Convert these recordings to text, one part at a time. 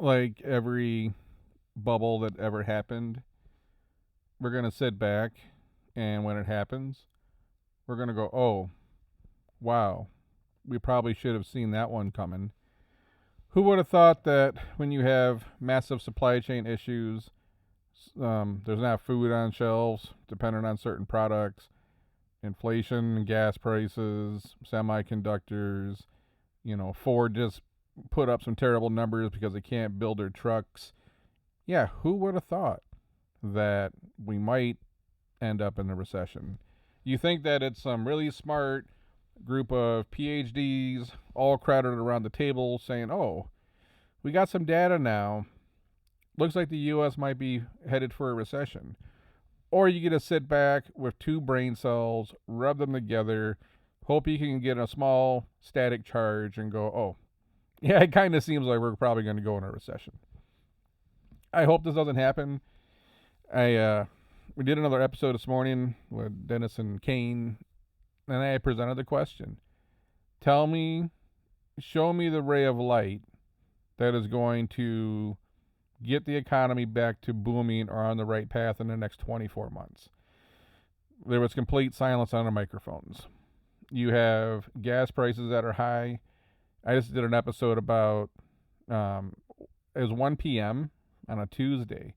like every bubble that ever happened, we're going to sit back and when it happens, we're going to go, oh, wow, we probably should have seen that one coming. Who would have thought that when you have massive supply chain issues, there's not food on shelves, dependent on certain products, inflation, gas prices, semiconductors, Ford just put up some terrible numbers because they can't build their trucks. Yeah, who would have thought that we might end up in a recession? You think that it's some really smart group of PhDs all crowded around the table saying, oh, we got some data now. Looks like the U.S. might be headed for a recession. Or you get to sit back with two brain cells, rub them together, hope you can get a small static charge and go, oh, yeah, it kind of seems like we're probably going to go in a recession. I hope this doesn't happen. We did another episode this morning with Dennis and Kane, and I presented the question. Show me the ray of light that is going to get the economy back to booming or on the right path in the next 24 months. There was complete silence on the microphones. You have gas prices that are high. I just did an episode about, it was 1 p.m. on a Tuesday.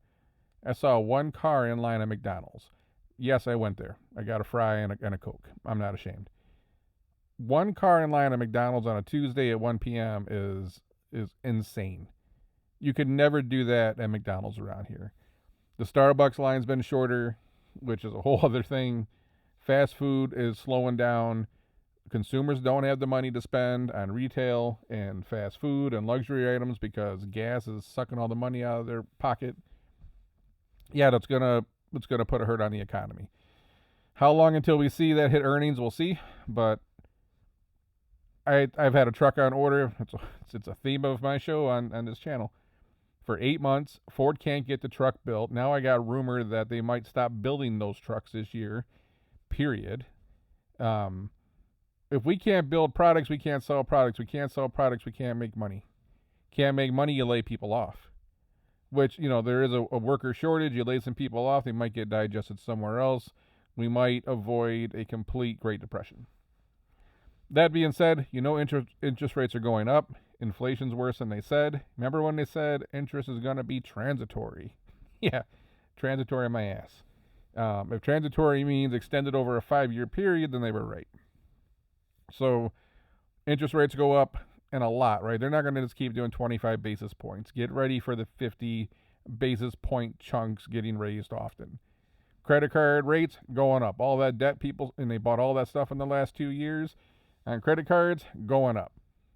I saw one car in line at McDonald's. Yes, I went there. I got a fry and a Coke. I'm not ashamed. One car in line at McDonald's on a Tuesday at 1 p.m. is insane. You could never do that at McDonald's around here. The Starbucks line's been shorter, which is a whole other thing. Fast food is slowing down. Consumers don't have the money to spend on retail and fast food and luxury items because gas is sucking all the money out of their pocket. Yeah, that's gonna put a hurt on the economy. How long until we see that hit earnings? We'll see. But I've had a truck on order. It's a theme of my show on this channel. For 8 months, Ford can't get the truck built. Now I got rumor that they might stop building those trucks this year. Period. If we can't build products, we can't sell products. We can't sell products, we can't make money. Can't make money, you lay people off. Which, there is a worker shortage. You lay some people off, they might get digested somewhere else. We might avoid a complete Great Depression. That being said, interest rates are going up. Inflation's worse than they said. Remember when they said interest is going to be transitory? Yeah, transitory my ass. If transitory means extended over a 5-year period, then they were right. So interest rates go up and a lot, right? They're not going to just keep doing 25 basis points. Get ready for the 50 basis point chunks getting raised often. Credit card rates going up. All that debt and they bought all that stuff in the last 2 years on credit cards going up.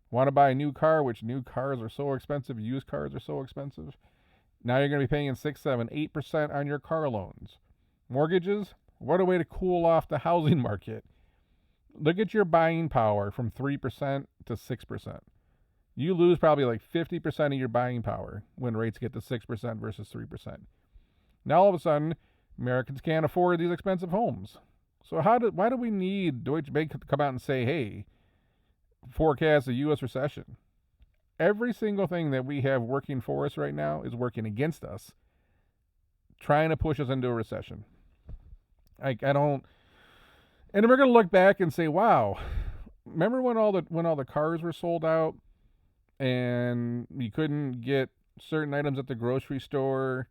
Want to buy a new car, which new cars are so expensive, used cars are so expensive. Now you're going to be paying 6, 7, 8% on your car loans. Mortgages, what a way to cool off the housing market. Look at your buying power from 3% to 6%. You lose probably like 50% of your buying power when rates get to 6% versus 3%. Now all of a sudden, Americans can't afford these expensive homes. So why do we need Deutsche Bank to come out and say, hey, forecast a U.S. recession? Every single thing that we have working for us right now is working against us, trying to push us into a recession. I don't. And then we're going to look back and say, wow, remember when all the cars were sold out and you couldn't get certain items at the grocery store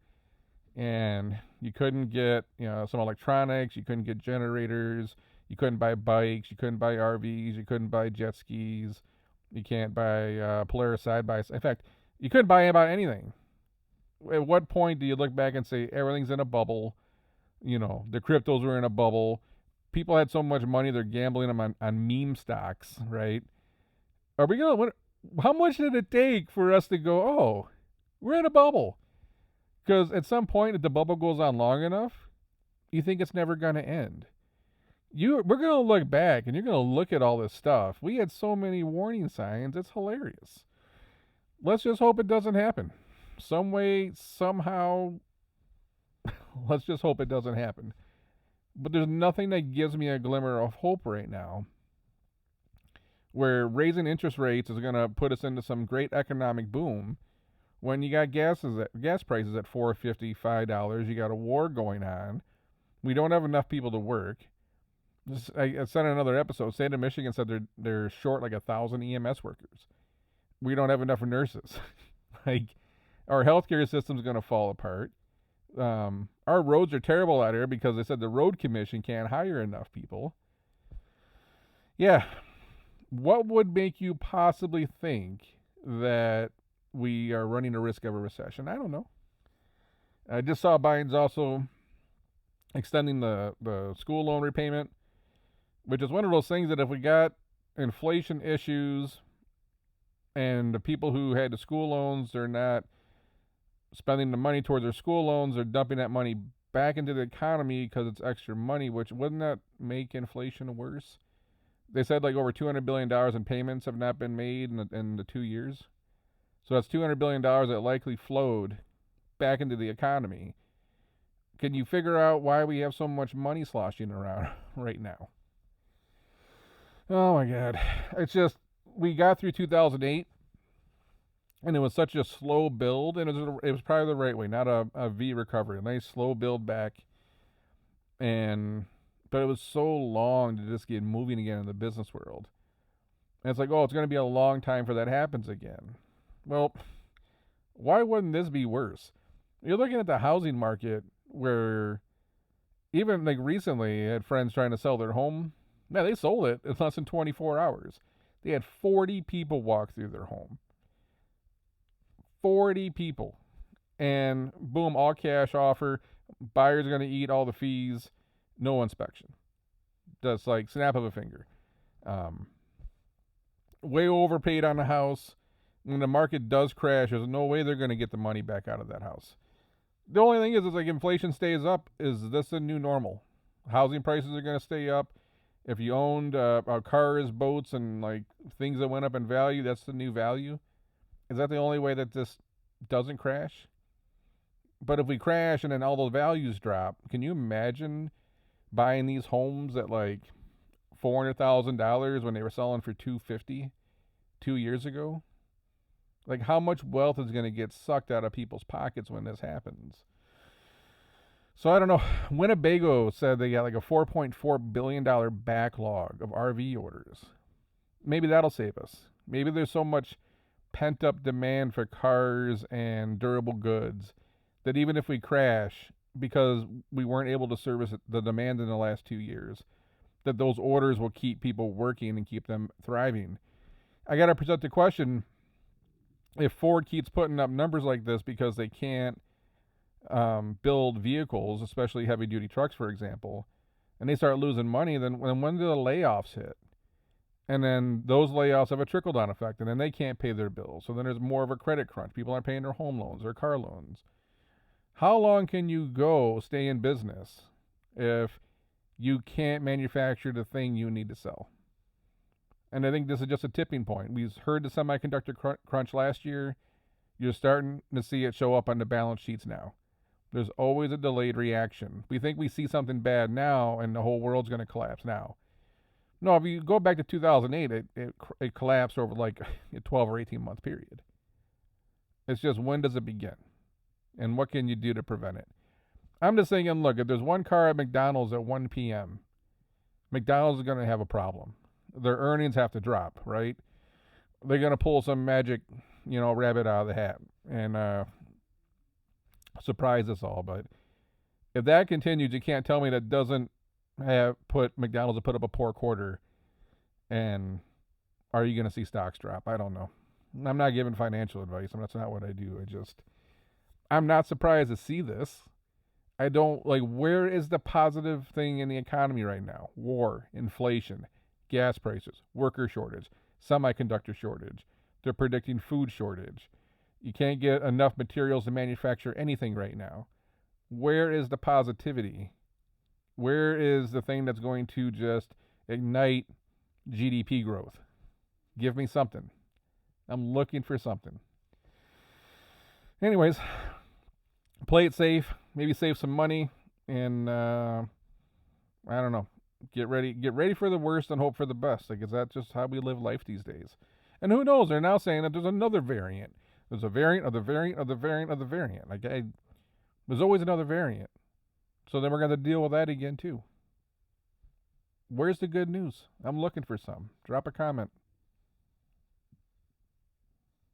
and you couldn't get, some electronics, you couldn't get generators, you couldn't buy bikes, you couldn't buy RVs, you couldn't buy jet skis, you can't buy Polaris side-by-side. In fact, you couldn't buy about anything. At what point do you look back and say everything's in a bubble? The cryptos were in a bubble. People had so much money, they're gambling them on meme stocks, right? How much did it take for us to go, oh, we're in a bubble? Because at some point, if the bubble goes on long enough, you think it's never going to end. We're going to look back and you're going to look at all this stuff. We had so many warning signs, it's hilarious. Let's just hope it doesn't happen. Some way, somehow, let's just hope it doesn't happen. But there's nothing that gives me a glimmer of hope right now where raising interest rates is going to put us into some great economic boom when you got gas prices at $4.50, $5, you got a war going on. We don't have enough people to work. I said in another episode, state of Michigan said they're short like 1,000 EMS workers. We don't have enough nurses. Like, our healthcare system's going to fall apart. Our roads are terrible out here because they said the road commission can't hire enough people. Yeah. What would make you possibly think that we are running a risk of a recession? I don't know. I just saw Biden's also extending the school loan repayment, which is one of those things that if we got inflation issues and the people who had the school loans, they're not spending the money towards their school loans, they're dumping that money back into the economy because it's extra money, which wouldn't that make inflation worse? They said like over $200 billion in payments have not been made in the 2 years. So that's $200 billion that likely flowed back into the economy. Can you figure out why we have so much money sloshing around right now? Oh my God. It's just, we got through 2008 and it was such a slow build, and it was probably the right way, not a V recovery, a nice slow build back. But it was so long to just get moving again in the business world. And it's like, oh, it's going to be a long time for that happens again. Well, why wouldn't this be worse? You're looking at the housing market where even like recently I had friends trying to sell their home. Man, they sold it in less than 24 hours. They had 40 people walk through their home. 40 people. And boom, all cash offer. Buyer's going to eat all the fees. No inspection. Just like snap of a finger. Way overpaid on the house. When the market does crash, there's no way they're going to get the money back out of that house. The only thing is like inflation stays up. Is this a new normal? Housing prices are going to stay up. If you owned cars, boats, and like things that went up in value, that's the new value. Is that the only way that this doesn't crash? But if we crash and then all those values drop, can you imagine buying these homes at like $400,000 when they were selling for $250 2 years ago? Like, how much wealth is going to get sucked out of people's pockets when this happens? So I don't know. Winnebago said they got like a $4.4 billion backlog of RV orders. Maybe that'll save us. Maybe there's so much pent-up demand for cars and durable goods that even if we crash, because we weren't able to service the demand in the last 2 years, that those orders will keep people working and keep them thriving. I got to present the question, if Ford keeps putting up numbers like this because they can't build vehicles, especially heavy-duty trucks, for example, and they start losing money, then when do the layoffs hit? And then those layoffs have a trickle-down effect, and then they can't pay their bills. So then there's more of a credit crunch. People aren't paying their home loans or car loans. How long can you stay in business if you can't manufacture the thing you need to sell? And I think this is just a tipping point. We heard the semiconductor crunch last year. You're starting to see it show up on the balance sheets now. There's always a delayed reaction. We think we see something bad now, and the whole world's going to collapse now. No, if you go back to 2008, it collapsed over like a 12 or 18-month period. It's just, when does it begin? And what can you do to prevent it? I'm just thinking, look, if there's one car at McDonald's at 1 p.m., McDonald's is going to have a problem. Their earnings have to drop, right? They're going to pull some magic, rabbit out of the hat and surprise us all. But if that continues, you can't tell me that doesn't McDonald's to put up a poor quarter, and are you going to see stocks drop? I don't know. I'm not giving financial advice. That's not what I do. I'm not surprised to see this. I don't, where is the positive thing in the economy right now? War, inflation, gas prices, worker shortage, semiconductor shortage. They're predicting food shortage. You can't get enough materials to manufacture anything right now. Where is the positivity? Where is the thing that's going to just ignite GDP growth? Give me something. I'm looking for something. Anyways, play it safe. Maybe save some money. And I don't know. Get ready for the worst and hope for the best. Is that just how we live life these days? And who knows? They're now saying that there's another variant. There's a variant of the variant of the variant of the variant. There's always another variant. So then we're going to deal with that again too. Where's the good news? I'm looking for some. Drop a comment.